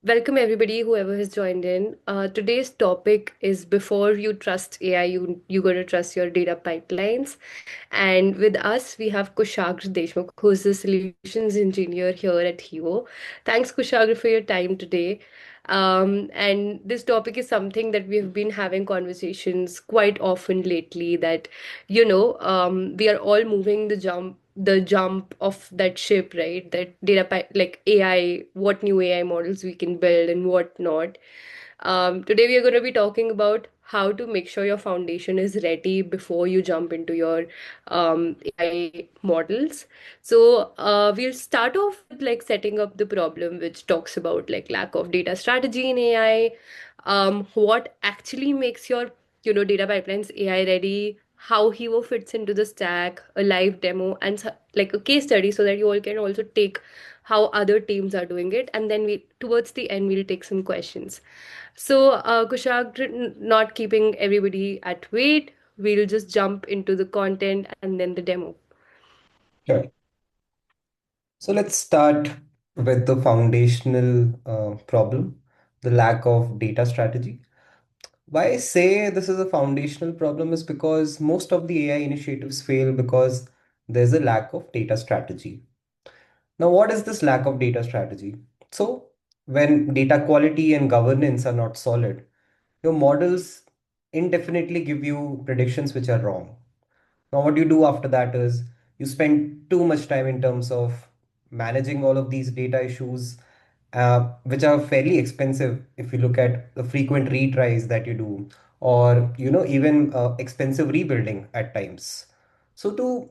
Welcome everybody, whoever has joined in. Today's topic is before you trust AI, you got to trust your data pipelines. And with us, we have Kushagra Deshmukh, who's the solutions engineer here at Hevo. Thanks, Kushagra, for your time today. And this topic is something that we've been having conversations quite often lately. That we are all moving the jump of that ship, right? That like AI, what new AI models we can build and what not. Today we are going to be talking about how to make sure your foundation is ready before you jump into your AI models. So we'll start off with like setting up the problem, which talks about like lack of data strategy in AI, what actually makes your data pipelines AI ready, how Hevo fits into the stack, a live demo, and like a case study, so that you all can also take how other teams are doing it, and then we towards the end we'll take some questions. So, Kushag, not keeping everybody at wait, we'll just jump into the content and then the demo. Sure. So let's start with the foundational problem, the lack of data strategy. Why I say this is a foundational problem is because most of the AI initiatives fail because there's a lack of data strategy. Now, what is this lack of data strategy? So, when data quality and governance are not solid, your models indefinitely give you predictions which are wrong. Now, what you do after that is you spend too much time in terms of managing all of these data issues, which are fairly expensive if you look at the frequent retries that you do, or even expensive rebuilding at times. So to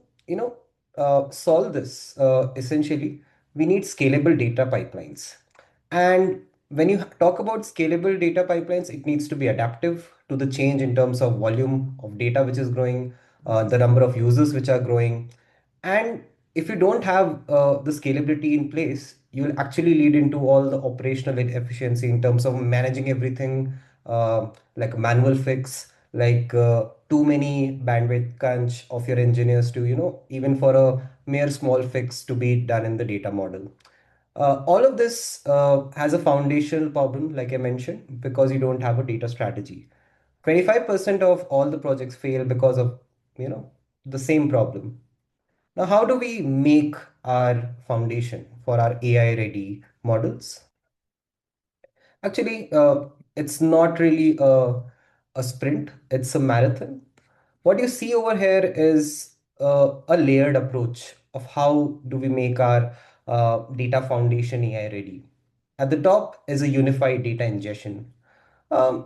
solve this, essentially, we need scalable data pipelines. And when you talk about scalable data pipelines, it needs to be adaptive to the change in terms of volume of data which is growing, the number of users which are growing. And if you don't have the scalability in place, you will actually lead into all the operational inefficiency in terms of managing everything, like manual fix, like too many bandwidth crunch of your engineers to, even for a mere small fix to be done in the data model. All of this has a foundational problem, like I mentioned, because you don't have a data strategy. 25% of all the projects fail because of, you know, the same problem. Now, how do we make our foundation for our AI ready models? Actually, it's not really a sprint, it's a marathon. What you see over here is a layered approach of how do we make our data foundation AI ready. At the top is a unified data ingestion.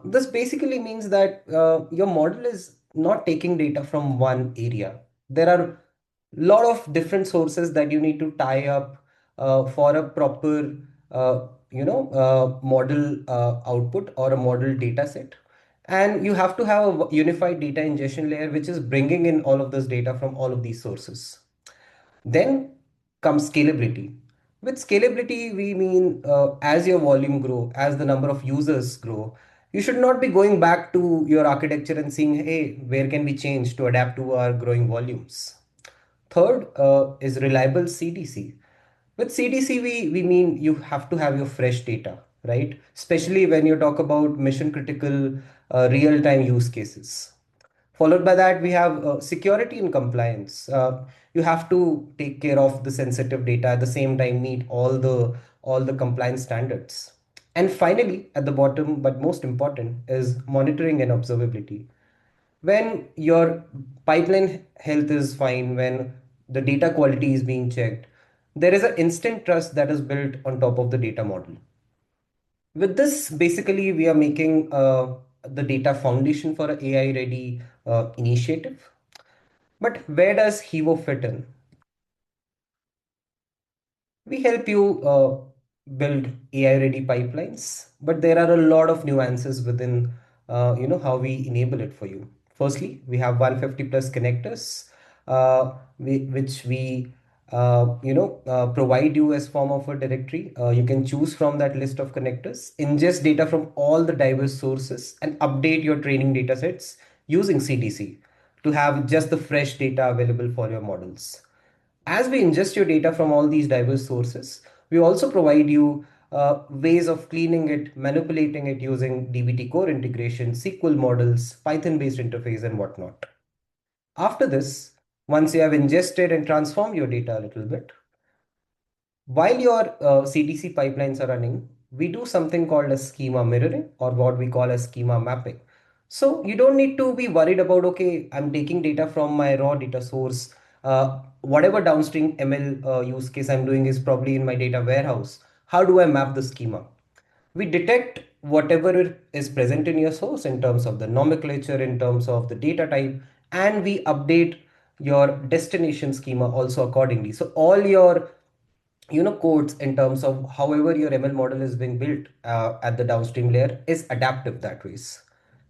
This basically means that your model is not taking data from one area. There are lot of different sources that you need to tie up for a proper model output or a model data set. And you have to have a unified data ingestion layer which is bringing in all of this data from all of these sources. Then comes scalability. With scalability, we mean as your volume grow, as the number of users grow, you should not be going back to your architecture and seeing, hey, where can we change to adapt to our growing volumes? Third is reliable CDC. With CDC, we mean you have to have your fresh data, right? Especially when you talk about mission critical real-time use cases. Followed by that, we have security and compliance. You have to take care of the sensitive data at the same time, meet all the compliance standards. And finally, at the bottom, but most important, is monitoring and observability. When your pipeline health is fine, when the data quality is being checked, there is an instant trust that is built on top of the data model. With this, basically, we are making the data foundation for an AI ready initiative. But where does Hevo fit in? We help you build AI ready pipelines, but there are a lot of nuances within how we enable it for you. Firstly, we have 150 plus connectors, which we provide you as form of a directory. You can choose from that list of connectors, ingest data from all the diverse sources, and update your training data sets using CDC to have just the fresh data available for your models. As we ingest your data from all these diverse sources, we also provide you ways of cleaning it, manipulating it using DBT core integration, SQL models, Python-based interface, and whatnot. After this, once you have ingested and transformed your data a little bit, while your CDC pipelines are running, we do something called a schema mirroring or what we call a schema mapping. So you don't need to be worried about, okay, I'm taking data from my raw data source. Whatever downstream ML use case I'm doing is probably in my data warehouse. How do I map the schema? We detect whatever is present in your source in terms of the nomenclature, in terms of the data type, and we update your destination schema also accordingly. So all your codes in terms of however your ML model is being built at the downstream layer is adaptive that ways.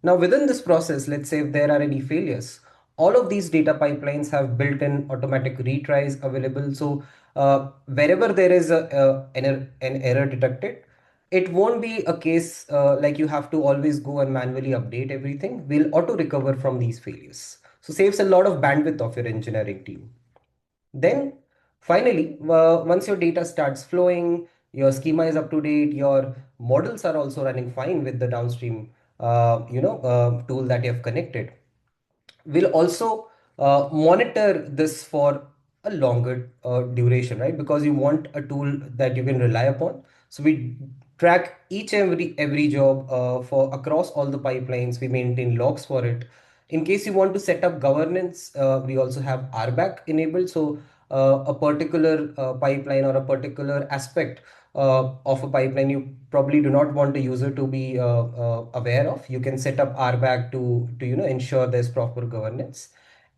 Now within this process, let's say if there are any failures, all of these data pipelines have built-in automatic retries available. So wherever there is an error detected, it won't be a case like you have to always go and manually update everything. We'll auto recover from these failures. So saves a lot of bandwidth of your engineering team. Then finally, once your data starts flowing, your schema is up to date, your models are also running fine with the downstream tool that you have connected. We'll also monitor this for a longer duration, right? Because you want a tool that you can rely upon. So we track each every job for across all the pipelines. We maintain logs for it. In case you want to set up governance, we also have RBAC enabled. So a particular pipeline or a particular aspect of a pipeline you probably do not want a user to be aware of. You can set up RBAC to ensure there's proper governance.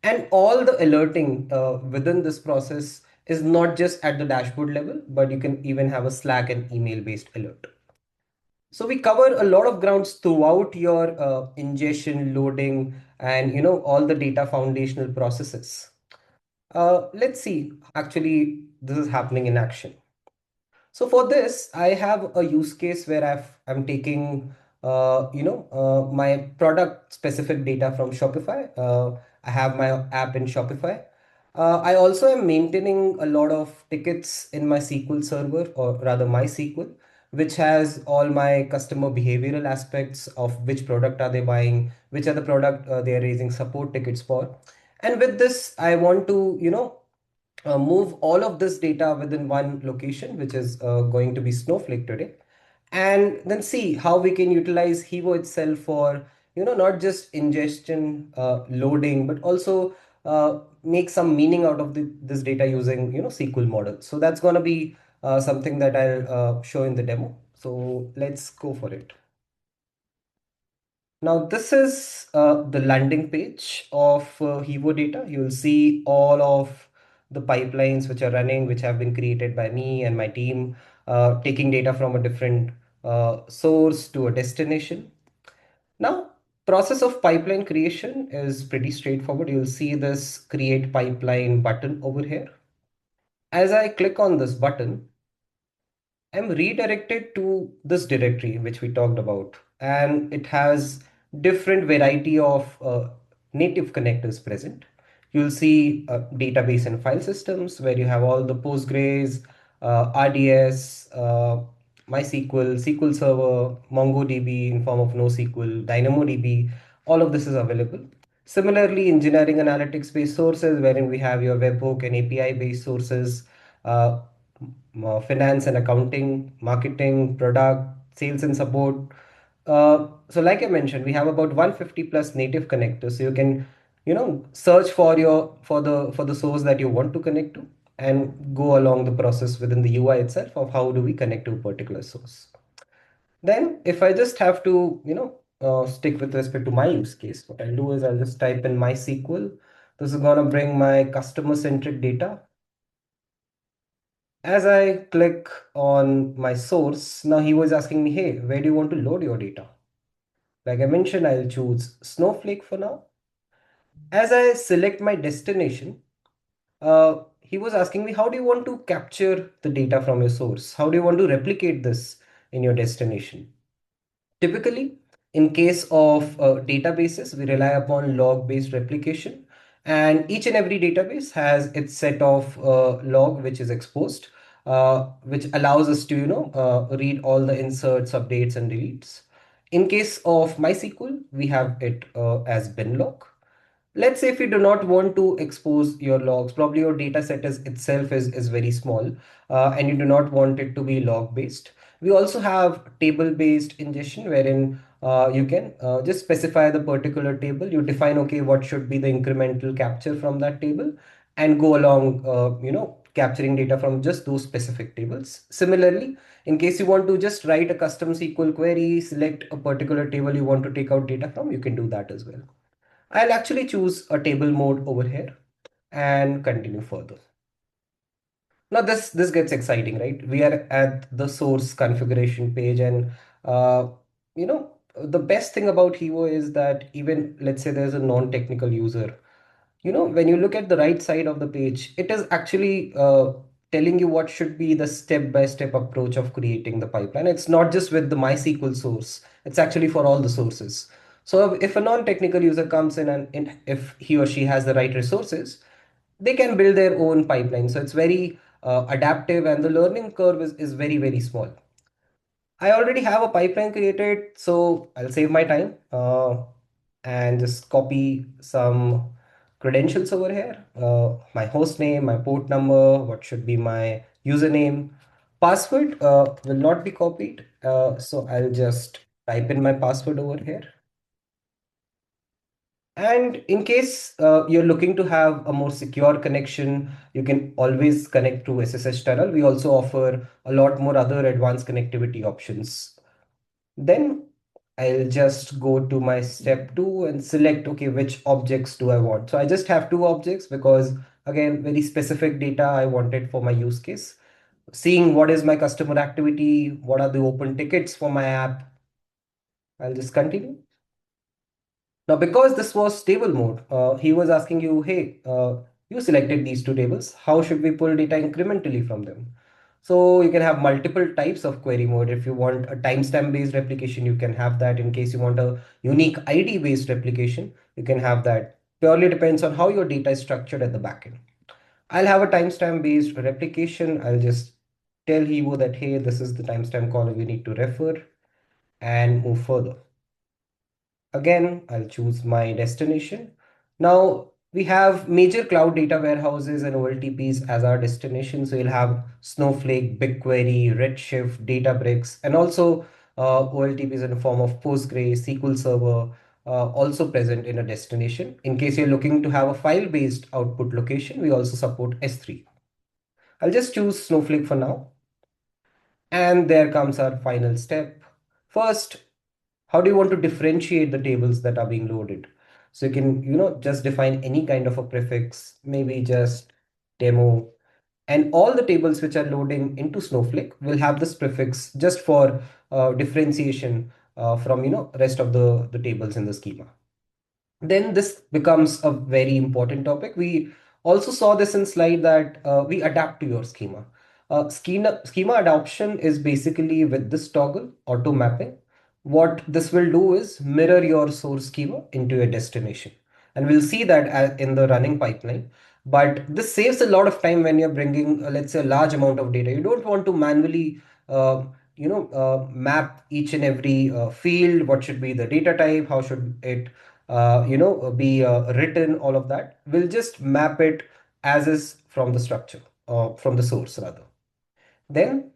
And all the alerting within this process is not just at the dashboard level, but you can even have a Slack and email based alert. So we cover a lot of grounds throughout your ingestion, loading, and all the data foundational processes. Let's see, actually, this is happening in action. So for this, I have a use case where I'm taking, my product specific data from Shopify. I have my app in Shopify. I also am maintaining a lot of tickets in my SQL server, or rather MySQL, which has all my customer behavioral aspects of which product are they buying, which are the product they are raising support tickets for. And with this, I want to, move all of this data within one location, which is going to be Snowflake today, and then see how we can utilize Hevo itself for, not just ingestion, loading, but also make some meaning out of this data using, SQL models. So that's going to be something that I'll show in the demo. So let's go for it. Now, this is the landing page of Hevo data. You'll see all of the pipelines which are running, which have been created by me and my team, taking data from a different source to a destination. Now, process of pipeline creation is pretty straightforward. You'll see this create pipeline button over here. As I click on this button, I'm redirected to this directory which we talked about, and it has different variety of native connectors present. You'll see database and file systems where you have all the Postgres, RDS, MySQL, SQL Server, MongoDB in form of NoSQL, DynamoDB. All of this is available. Similarly, engineering analytics based sources wherein we have your webhook and API based sources. Uh, Finance and accounting, marketing, product, sales and support. So like I mentioned, we have about 150 plus native connectors. So you can, search for the source that you want to connect to and go along the process within the UI itself of how do we connect to a particular source. Then if I just have to, stick with respect to my use case, what I'll do is I'll just type in MySQL. This is going to bring my customer centric data. As I click on my source, now he was asking me, hey, where do you want to load your data? Like I mentioned, I'll choose Snowflake for now. As I select my destination, he was asking me, how do you want to capture the data from your source? How do you want to replicate this in your destination? Typically, in case of databases, we rely upon log-based replication, and each and every database has its set of log which is exposed. which allows us to, read all the inserts, updates, and deletes. In case of MySQL, we have it as bin log. Let's say if you do not want to expose your logs, probably your data set is very small, and you do not want it to be log based. We also have table based ingestion, wherein you can just specify the particular table. You define, okay, what should be the incremental capture from that table, and go along, capturing data from just those specific tables. Similarly, in case you want to just write a custom SQL query, select a particular table you want to take out data from, you can do that as well. I'll actually choose a table mode over here and continue further. Now this gets exciting, right? We are at the source configuration page, and uh, the best thing about Hevo is that even let's say there's a non-technical user, when you look at the right side of the page, it is actually telling you what should be the step-by-step approach of creating the pipeline. It's not just with the MySQL source, it's actually for all the sources. So if a non-technical user comes in, and if he or she has the right resources, they can build their own pipeline. So it's very adaptive, and the learning curve is very, very small. I already have a pipeline created, so I'll save my time and just copy some credentials over here. My host name, my port number, what should be my username. Password will not be copied, so I'll just type in my password over here. And in case you're looking to have a more secure connection, you can always connect to SSH tunnel. We also offer a lot more other advanced connectivity options. Then I'll just go to my step 2 and select, okay, which objects do I want? So I just have two objects because, again, very specific data I wanted for my use case. Seeing what is my customer activity, what are the open tickets for my app. I'll just continue. Now, because this was table mode, he was asking you, hey, you selected these two tables. How should we pull data incrementally from them? So you can have multiple types of query mode. If you want a timestamp based replication, you can have that. In case you want a unique ID based replication, you can have that. Purely depends on how your data is structured at the backend. I'll have a timestamp based replication. I'll just tell Hevo that, hey, this is the timestamp column we need to refer, and move further. Again, I'll choose my destination. Now we have major cloud data warehouses and OLTPs as our destination. So you'll have Snowflake, BigQuery, Redshift, Databricks, and also OLTPs in the form of Postgres, SQL Server, also present in a destination. In case you're looking to have a file-based output location, we also support S3. I'll just choose Snowflake for now. And there comes our final step. First, how do you want to differentiate the tables that are being loaded? So you can, just define any kind of a prefix, maybe just demo, and all the tables which are loading into Snowflake will have this prefix just for differentiation from, rest of the tables in the schema. Then this becomes a very important topic. We also saw this in slide that we adapt to your schema. Schema adoption is basically with this toggle auto mapping. What this will do is mirror your source schema into your destination. And we'll see that in the running pipeline. But this saves a lot of time when you're bringing, let's say, a large amount of data. You don't want to manually map each and every field. What should be the data type? How should it be written, all of that. We'll just map it as is from the structure, from the source rather. Then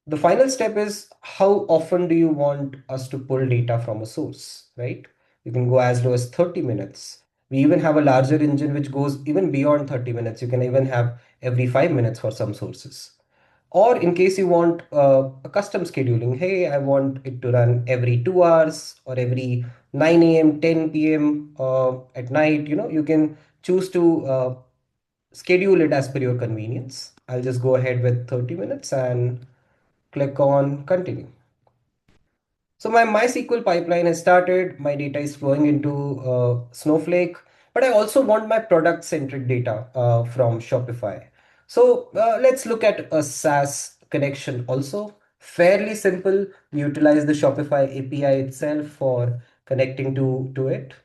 the final step is how often do you want us to pull data from a source, right? You can go as low as 30 minutes. We even have a larger engine which goes even beyond 30 minutes. You can even have every 5 minutes for some sources. Or in case you want a custom scheduling, hey, I want it to run every 2 hours or every 9 a.m., 10 p.m. At night, you can choose to schedule it as per your convenience. I'll just go ahead with 30 minutes and click on continue. So my MySQL pipeline has started. My data is flowing into Snowflake, but I also want my product-centric data from Shopify. So let's look at a SaaS connection also. Fairly simple. We utilize the Shopify API itself for connecting to it.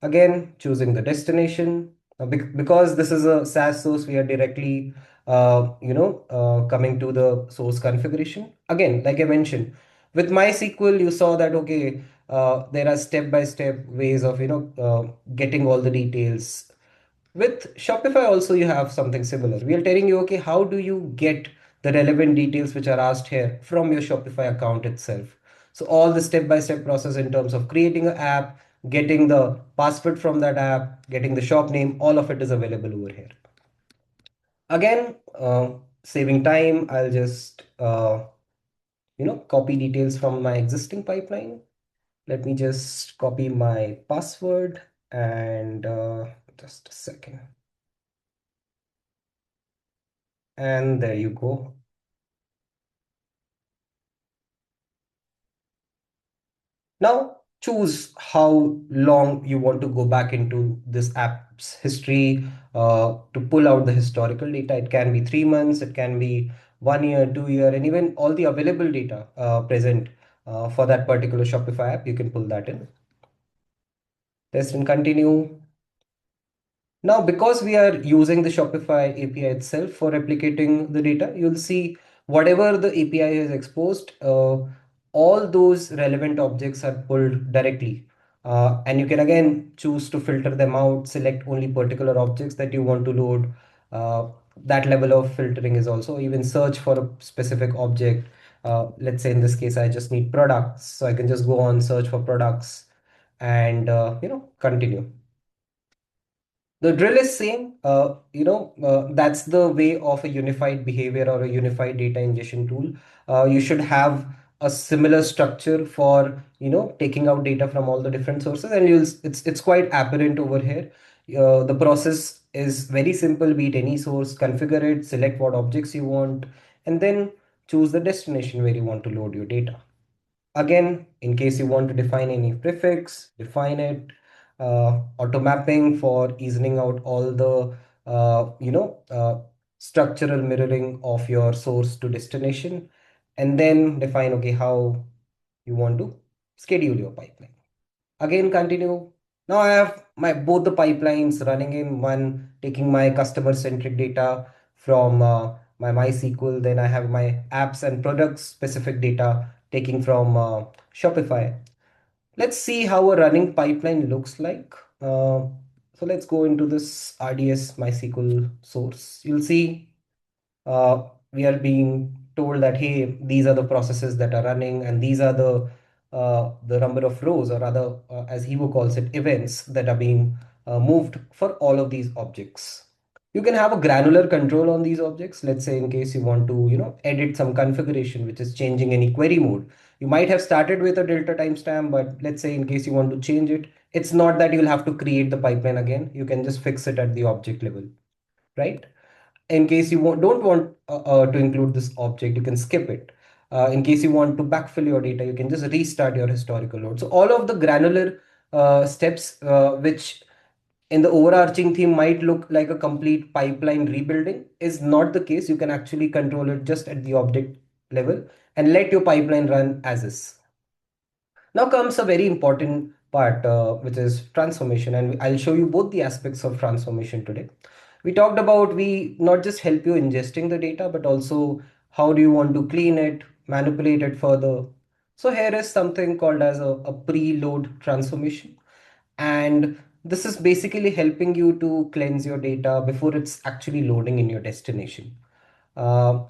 Again, choosing the destination. Because this is a SaaS source, we are directly coming to the source configuration. Again, like I mentioned, with MySQL, you saw that, okay, there are step-by-step ways of, getting all the details. With Shopify also you have something similar. We are telling you, okay, how do you get the relevant details which are asked here from your Shopify account itself? So all the step-by-step process in terms of creating an app, getting the password from that app, getting the shop name, all of it is available over here. Again, saving time, I'll just copy details from my existing pipeline. Let me just copy my password and just a second. And there you go. Now choose how long you want to go back into this app's history to pull out the historical data. It can be 3 months, it can be 1 year, 2 year, and even all the available data present for that particular Shopify app. You can pull that in. Test and continue. Now, because we are using the Shopify API itself for replicating the data, you'll see whatever the API has exposed, all those relevant objects are pulled directly. And you can again choose to filter them out, select only particular objects that you want to load. That level of filtering is also even search for a specific object. Let's say in this case, I just need products. So I can just go on search for products and, continue. The drill is same. That's the way of a unified behavior or a unified data ingestion tool. You should have a similar structure for, taking out data from all the different sources, and it's quite apparent over here. The process is very simple. Be it any source, configure it, select what objects you want, and then choose the destination where you want to load your data. Again, in case you want to define any prefix, define it. Auto mapping for easing out all the structural mirroring of your source to destination, and then define, okay, how you want to schedule your pipeline. Again, continue. Now I have my both the pipelines running in one, taking my customer centric data from my MySQL. Then I have my apps and products specific data taking from Shopify. Let's see how a running pipeline looks like. So let's go into this RDS MySQL source. You'll see we are being told that, hey, these are the processes that are running, and these are the number of rows, or rather, as Hevo calls it, events that are being moved for all of these objects. You can have a granular control on these objects. Let's say in case you want to, edit some configuration which is changing any query mode. You might have started with a delta timestamp, but let's say in case you want to change it, it's not that you'll have to create the pipeline again. You can just fix it at the object level, right? In case you don't want to include this object, you can skip it. In case you want to backfill your data, you can just restart your historical load. So all of the granular steps, which in the overarching theme might look like a complete pipeline rebuilding, is not the case. You can actually control it just at the object level and let your pipeline run as is. Now comes a very important part, which is transformation, and I'll show you both the aspects of transformation today. We talked about we not just help you ingesting the data, but also how do you want to clean it, manipulate it further. So here is something called as a preload transformation. And this is basically helping you to cleanse your data before it's actually loading in your destination. Uh,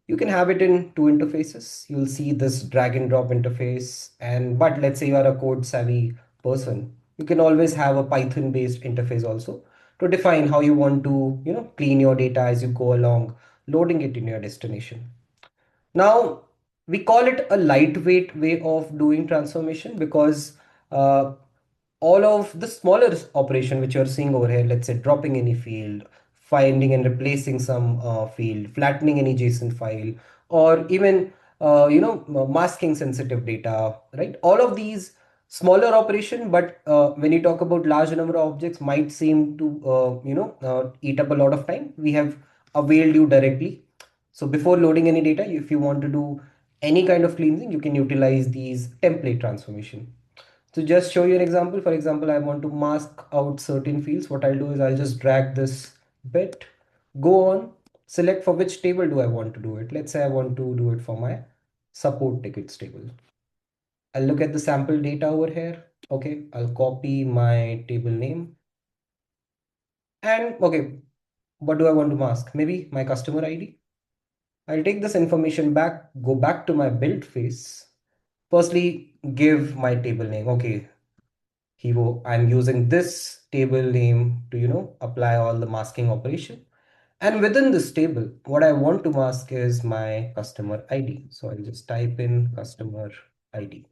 you can have it in two interfaces. You'll see this drag and drop interface, and but let's say you are a code savvy person, you can always have a Python based interface also to define how you want to, clean your data as you go along, loading it in your destination. Now, we call it a lightweight way of doing transformation because uh, all of the smaller operation which you're seeing over here, let's say dropping any field, finding and replacing some field, flattening any JSON file, or even masking sensitive data, right? All of these smaller operation, but when you talk about large number of objects, might seem to eat up a lot of time. We have availed you directly. So before loading any data, if you want to do any kind of cleansing, you can utilize these template transformation. To just show you an example, for example, I want to mask out certain fields. What I'll do is I'll just drag this bit, go on. select for which table do I want to do it. Let's say I want to do it for my support tickets table. I'll look at the sample data over here. Okay, I'll copy my table name. And okay, what do I want to mask? Maybe my customer ID. I'll take this information back, go back to my build phase. Firstly, give my table name. Okay, Hevo, I'm using this table name to, apply all the masking operation. And within this table, what I want to mask is my customer ID. So I'll just type in customer ID.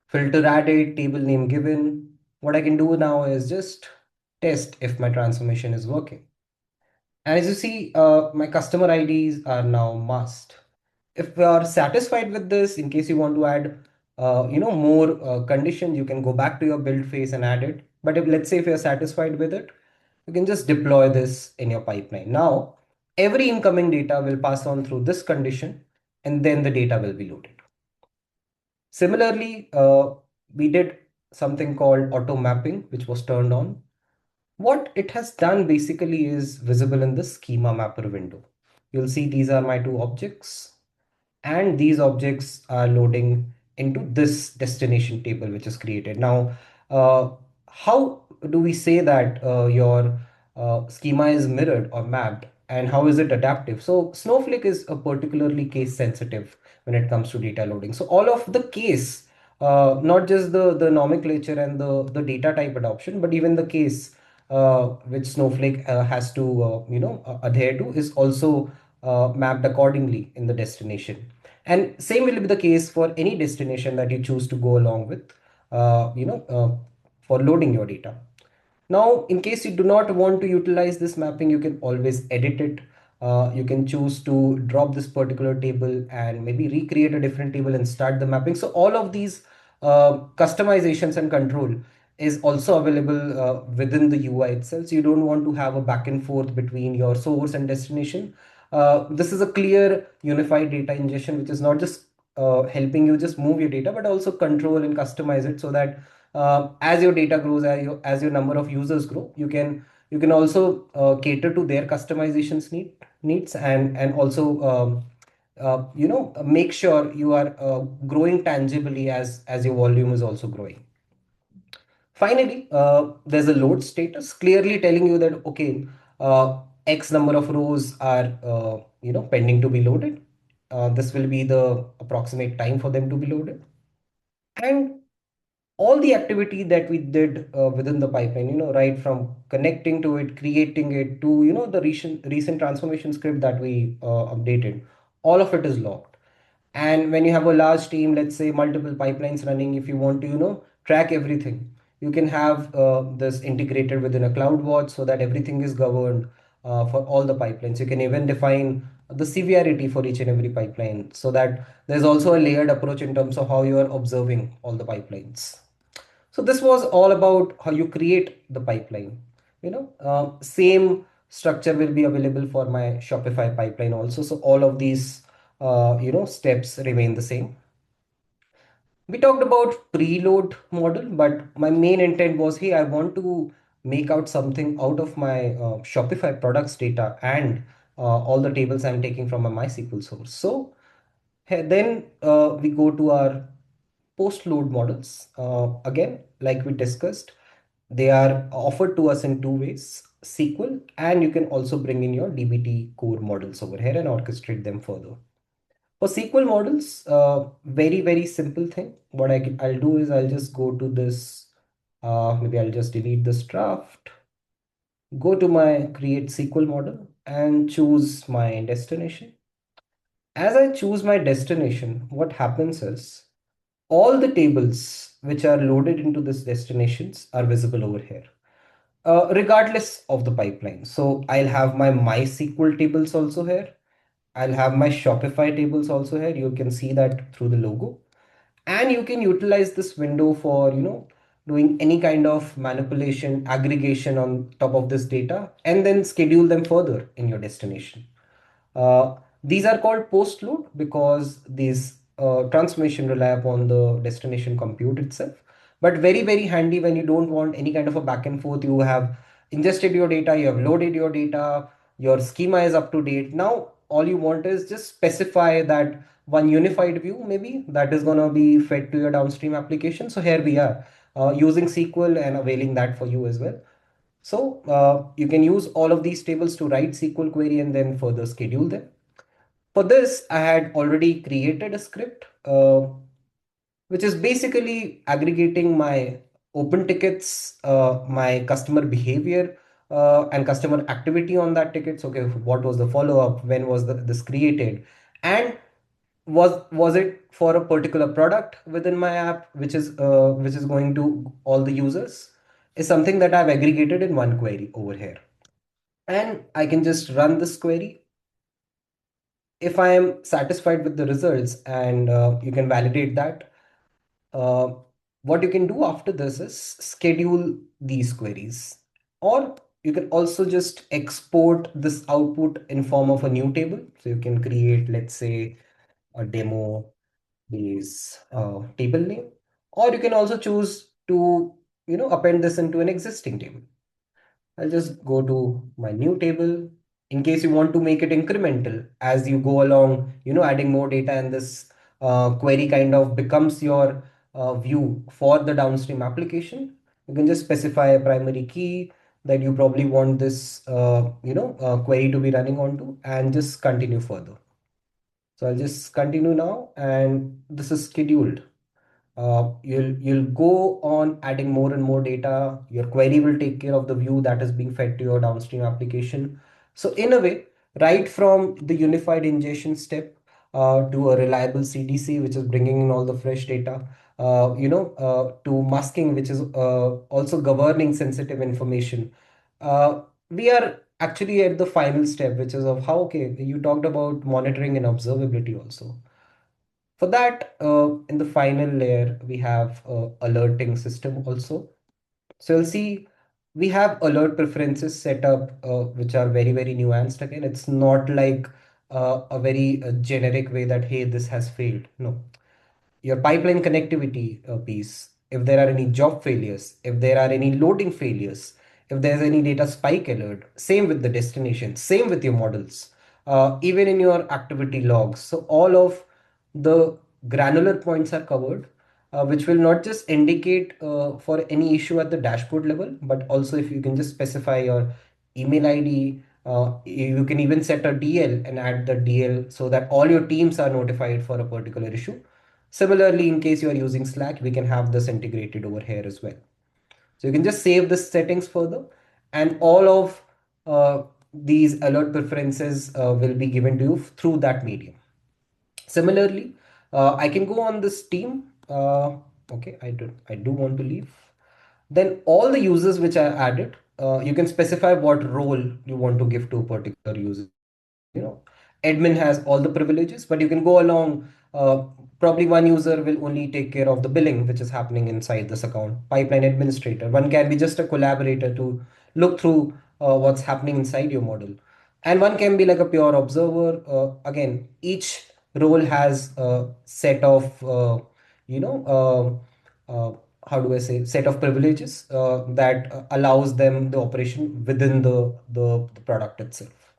Filter added, table name given. What I can do now is just test if my transformation is working. And as you see, my customer IDs are now masked. If you are satisfied with this, in case you want to add, more conditions, you can go back to your build phase and add it. But if let's say if you're satisfied with it, you can just deploy this in your pipeline. Now, every incoming data will pass on through this condition, and then the data will be loaded. Similarly, we did something called auto mapping, which was turned on. What it has done basically is visible in the schema mapper window. You'll see these are my two objects, and these objects are loading into this destination table which is created. Now, uh, how do we say that your schema is mirrored or mapped, and how is it adaptive? So Snowflake is a particularly case sensitive when it comes to data loading. So all of the case, not just the nomenclature and the data type adoption, but even the case which Snowflake has to adhere to is also mapped accordingly in the destination. And same will be the case for any destination that you choose to go along with, for loading your data. Now, in case you do not want to utilize this mapping, you can always edit it. You can choose to drop this particular table and maybe recreate a different table and start the mapping. So all of these customizations and control is also available within the UI itself. So you don't want to have a back and forth between your source and destination. This is a clear unified data ingestion, which is not just helping you just move your data, but also control and customize it so that as your data grows, as your number of users grow, you can also cater to their customizations needs, and also make sure you are growing tangibly as your volume is also growing. Finally, there's a load status clearly telling you that, okay, X number of rows are, pending to be loaded. This will be the approximate time for them to be loaded. And all the activity that we did within the pipeline, right from connecting to it, creating it, to, the recent transformation script that we updated, all of it is logged. And when you have a large team, let's say multiple pipelines running, if you want to, track everything, you can have this integrated within a CloudWatch so that everything is governed for all the pipelines. You can even define the severity for each and every pipeline so that there's also a layered approach in terms of how you are observing all the pipelines. So this was all about how you create the pipeline. Same structure will be available for my Shopify pipeline also. So all of these, steps remain the same. We talked about preload model, but my main intent was, hey, I want to make out something out of my Shopify products data and all the tables I'm taking from a MySQL source. So then we go to our post-load models. Again, like we discussed, they are offered to us in two ways, SQL, and you can also bring in your DBT core models over here and orchestrate them further. For SQL models, very, very simple thing. What I'll do is I'll just go to this, maybe I'll just delete this draft, go to my create SQL model and choose my destination. As I choose my destination, what happens is all the tables which are loaded into this destinations are visible over here, regardless of the pipeline. So I'll have my MySQL tables also here. I'll have my Shopify tables also here. You can see that through the logo. And you can utilize this window for, doing any kind of manipulation, aggregation on top of this data, and then schedule them further in your destination. These are called post load because these transformation rely upon the destination compute itself. But very, very handy when you don't want any kind of a back and forth. You have ingested your data, you have loaded your data. your schema is up to date. Now, all you want is just specify that one unified view, maybe that is going to be fed to your downstream application. So here we are using SQL and availing that for you as well. So you can use all of these tables to write SQL query and then further schedule them. For this, I had already created a script, which is basically aggregating my open tickets, my customer behavior, and customer activity on that ticket. So, okay, what was the follow-up? When was this created? And was it for a particular product within my app, which is going to all the users? Is something that I've aggregated in one query over here. And I can just run this query. If I am satisfied with the results, and you can validate that, uh, what you can do after this is schedule these queries, or you can also just export this output in form of a new table. So you can create, let's say, a demo base table name, or you can also choose to append this into an existing table. I'll just go to my new table. In case you want to make it incremental as you go along, adding more data, and this query kind of becomes your view for the downstream application. You can just specify a primary key that you probably want this query to be running onto, and just continue further. So I'll just continue now, and this is scheduled. You'll go on adding more and more data. Your query will take care of the view that is being fed to your downstream application. So in a way, right from the unified ingestion step to a reliable CDC, which is bringing in all the fresh data, to masking, which is also governing sensitive information. We are actually at the final step, which is of how, okay, you talked about monitoring and observability also. For that, in the final layer, we have alerting system also. So you'll see we have alert preferences set up, which are very, very nuanced. Again, it's not like a very generic way that, hey, this has failed. No, your pipeline connectivity piece, if there are any job failures, if there are any loading failures, if there's any data spike alert, same with the destination, same with your models, even in your activity logs. So all of the granular points are covered, which will not just indicate for any issue at the dashboard level, but also if you can just specify your email ID, you can even set a DL and add the DL so that all your teams are notified for a particular issue. Similarly, in case you are using Slack, we can have this integrated over here as well. So you can just save the settings further, and all of these alert preferences will be given to you through that medium. Similarly, I can go on this team. Okay, I do want to leave. Then all the users which are added, you can specify what role you want to give to a particular user. Admin has all the privileges, but you can go along. Probably one user will only take care of the billing, which is happening inside this account. Pipeline administrator, one can be just a collaborator to look through what's happening inside your model, and one can be like a pure observer. Again, each role has a set of you know how do I say, set of privileges that allows them the operation within the product itself.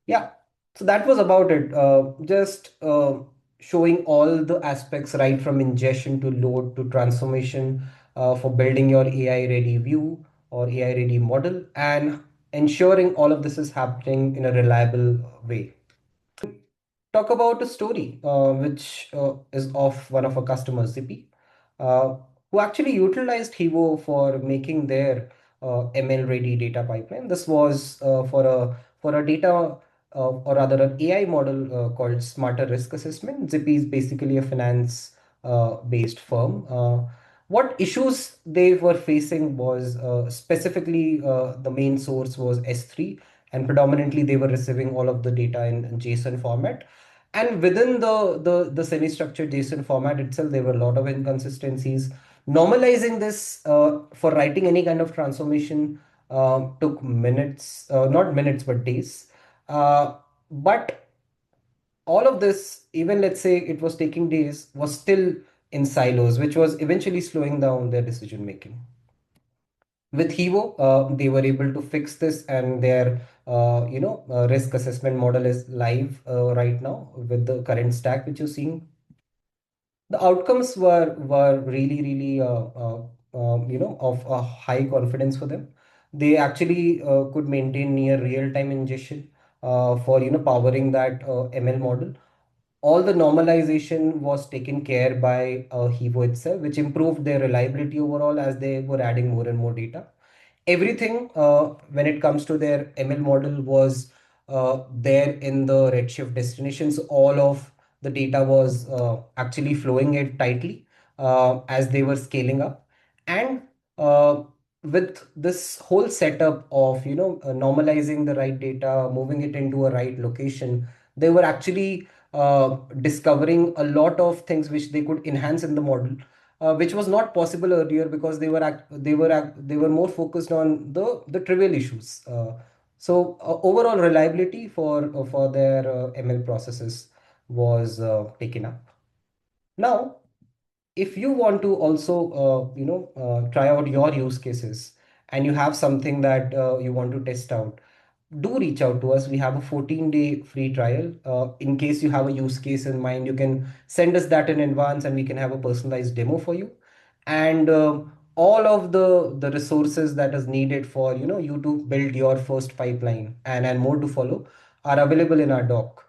Yeah, so that was about it. Just showing all the aspects, right from ingestion to load to transformation, for building your AI ready view or AI ready model, and ensuring all of this is happening in a reliable way. Talk about a story which is of one of our customers, Zippy, uh, who actually utilized Hevo for making their ML-ready data pipeline. This was for a data, or rather an AI model called Smarter Risk Assessment. Zippy is basically a finance based firm. What issues they were facing was specifically the main source was S3, and predominantly they were receiving all of the data in JSON format, and within the semi-structured JSON format itself, there were a lot of inconsistencies. Normalizing this for writing any kind of transformation took minutes, not minutes, but days. But all of this, even let's say it was taking days, was still in silos, which was eventually slowing down their decision making. With Hevo, they were able to fix this, and their risk assessment model is live right now with the current stack which you're seeing. The outcomes were really really of a high confidence for them. They actually could maintain near real time ingestion for powering that ML model. All the normalization was taken care by Hevo itself, which improved their reliability overall as they were adding more and more data. Everything when it comes to their ML model was there in the Redshift destinations. All of the data was actually flowing it tightly as they were scaling up. And uh, with this whole setup of normalizing the right data, moving it into a right location, they were actually discovering a lot of things which they could enhance in the model, which was not possible earlier because they were more focused on the trivial issues. Overall reliability for their ML processes was taken up. Now, if you want to also try out your use cases and you have something that you want to test out, do reach out to us. We have a 14-day free trial. In case you have a use case in mind, you can send us that in advance and we can have a personalized demo for you. And all of the resources that is needed for you to build your first pipeline and more to follow are available in our doc.